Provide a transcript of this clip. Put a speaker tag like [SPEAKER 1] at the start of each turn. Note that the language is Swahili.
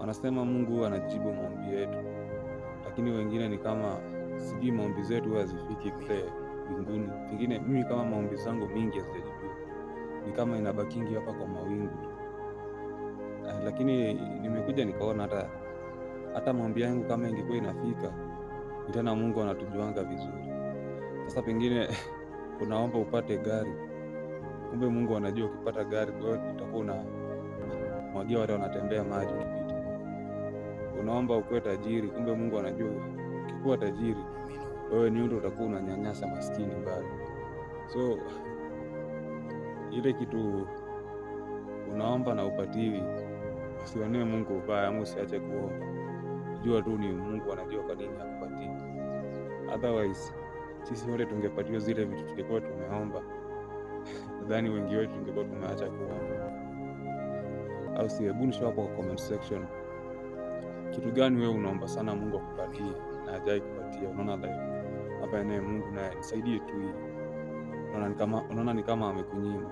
[SPEAKER 1] wanasema Mungu anajibu maombi yetu, lakini wengine ni kama sijui maombi zetu hazifiki kule mbinguni. Pengine mimi kama maombi zangu mingi hazijajibiwa, ni kama inabakingi hapa kwa mawingu. Lakini nimekuja nikaona hata maombi yangu kama ingekuwa inafika, tena Mungu anatujuanga vizuri. Sasa pengine unaomba upate gari, kumbe Mungu anajua ukipata gari wewe utakuwa unamwagia wale wanatembea maji ukipita. Unaomba ukuwe tajiri, kumbe Mungu anajua ukikuwa tajiri wewe ni ndio utakuwa unanyanyasa maskini bado. So ile kitu unaomba na upatiwi, usionee Mungu ubaya, ama usiache kuomba. Jua tu ni Mungu anajua kwa nini hakupatii. Otherwise sisi wote tungepatiwa zile vitu tulikuwa tumeomba, nadhani wengi wetu tungekuwa tumeacha kuomba. Au si? Hebu nishow hapo kwa comment section, kitu gani wewe unaomba sana Mungu akupatie na hajai kupatia? Unaona like hapa Mungu naye nisaidie tu hii, unaona ni kama amekunyima.